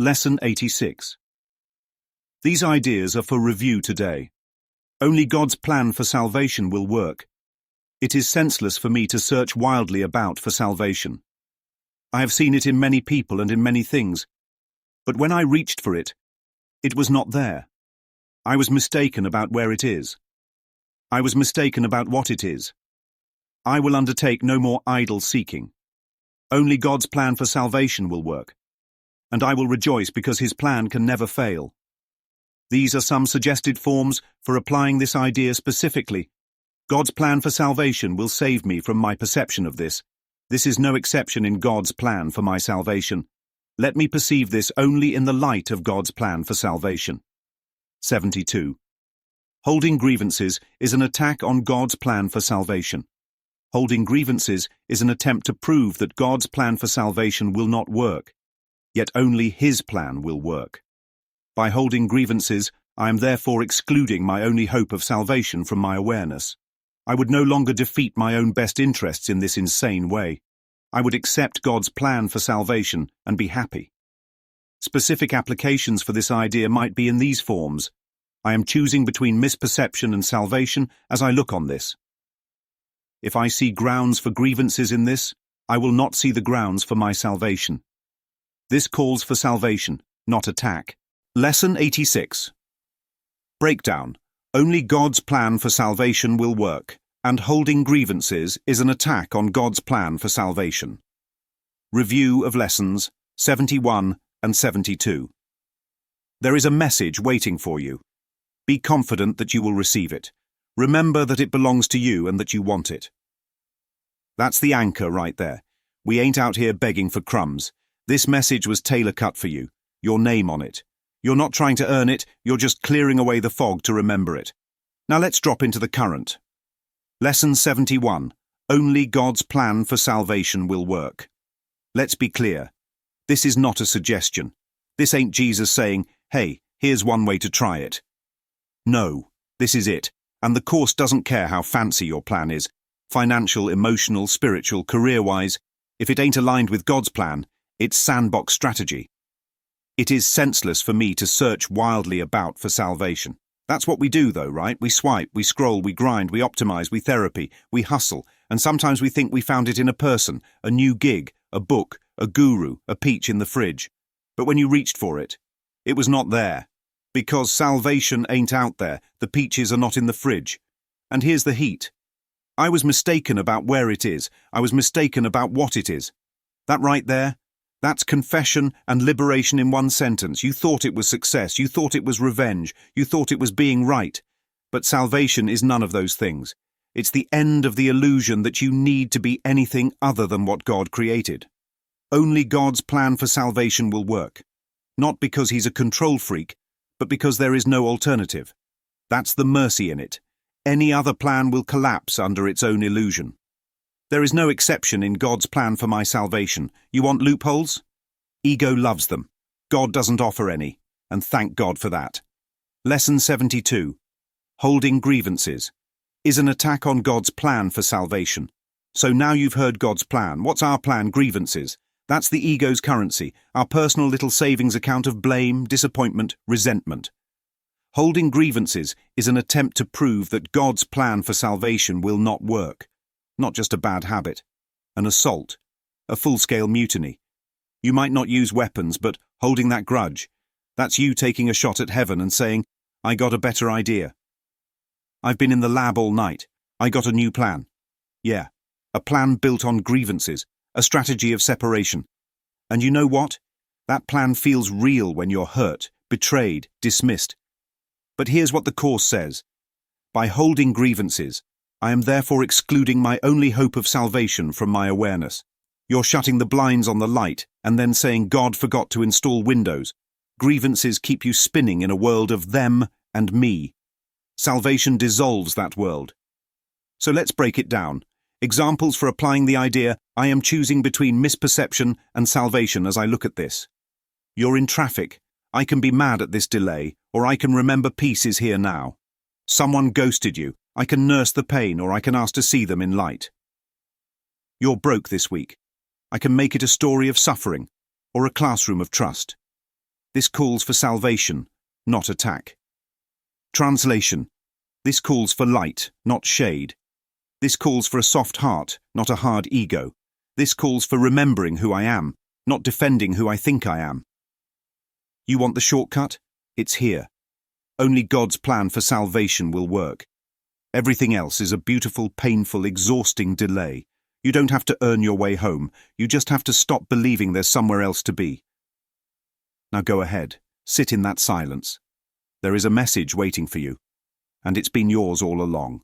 Lesson 86. These ideas are for review today. Only God's plan for salvation will work. It is senseless for me to search wildly about for salvation. I have seen it in many people and in many things, but when I reached for it, it was not there. I was mistaken about where it is. I was mistaken about what it is. I will undertake no more idle seeking. Only God's plan for salvation will work, and I will rejoice because His plan can never fail. These are some suggested forms for applying this idea specifically. God's plan for salvation will save me from my perception of this. This is no exception in God's plan for my salvation. Let me perceive this only in the light of God's plan for salvation. 72. Holding grievances is an attack on God's plan for salvation. Holding grievances is an attempt to prove that God's plan for salvation will not work, yet only His plan will work. By holding grievances, I am therefore excluding my only hope of salvation from my awareness. I would no longer defeat my own best interests in this insane way. I would accept God's plan for salvation and be happy. Specific applications for this idea might be in these forms. I am choosing between misperception and salvation as I look on this. If I see grounds for grievances in this, I will not see the grounds for my salvation. This calls for salvation, not attack. Lesson 86. Breakdown. Only God's plan for salvation will work, and holding grievances is an attack on God's plan for salvation. Review of Lessons 71 and 72. There is a message waiting for you. Be confident that you will receive it. Remember that it belongs to you and that you want it. That's the anchor right there. We ain't out here begging for crumbs. This message was tailor-cut for you, your name on it. You're not trying to earn it, you're just clearing away the fog to remember it. Now let's drop into the current. Lesson 71. Only God's plan for salvation will work. Let's be clear. This is not a suggestion. This ain't Jesus saying, hey, here's one way to try it. No, this is it, and the course doesn't care how fancy your plan is, financial, emotional, spiritual, career-wise. If it ain't aligned with God's plan, it's sandbox strategy. It is senseless for me to search wildly about for salvation. That's what we do though, right? We swipe, we scroll, we grind, we optimize, we therapy, we hustle, and sometimes we think we found it in a person, a new gig, a book, a guru, a peach in the fridge. But when you reached for it, it was not there. Because salvation ain't out there, the peaches are not in the fridge. And here's the heat. I was mistaken about where it is. I was mistaken about what it is. That right there? That's confession and liberation in one sentence. You thought it was success. You thought it was revenge. You thought it was being right. But salvation is none of those things. It's the end of the illusion that you need to be anything other than what God created. Only God's plan for salvation will work. Not because He's a control freak, but because there is no alternative. That's the mercy in it. Any other plan will collapse under its own illusion. There is no exception in God's plan for my salvation. You want loopholes? Ego loves them. God doesn't offer any, and thank God for that. Lesson 72. Holding grievances is an attack on God's plan for salvation. So now you've heard God's plan. What's our plan? Grievances. That's the ego's currency, our personal little savings account of blame, disappointment, resentment. Holding grievances is an attempt to prove that God's plan for salvation will not work. Not just a bad habit, an assault, a full-scale mutiny. You might not use weapons, but holding that grudge, that's you taking a shot at heaven and saying, I got a better idea. I've been in the lab all night. I got a new plan. Yeah, a plan built on grievances, a strategy of separation. And you know what? That plan feels real when you're hurt, betrayed, dismissed. But here's what the Course says. By holding grievances, I am therefore excluding my only hope of salvation from my awareness. You're shutting the blinds on the light and then saying God forgot to install windows. Grievances keep you spinning in a world of them and me. Salvation dissolves that world. So let's break it down. Examples for applying the idea, I am choosing between misperception and salvation as I look at this. You're in traffic. I can be mad at this delay, or I can remember peace is here now. Someone ghosted you. I can nurse the pain, or I can ask to see them in light. You're broke this week. I can make it a story of suffering, or a classroom of trust. This calls for salvation, not attack. Translation. This calls for light, not shade. This calls for a soft heart, not a hard ego. This calls for remembering who I am, not defending who I think I am. You want the shortcut? It's here. Only God's plan for salvation will work. Everything else is a beautiful, painful, exhausting delay. You don't have to earn your way home. You just have to stop believing there's somewhere else to be. Now go ahead. Sit in that silence. There is a message waiting for you, and it's been yours all along.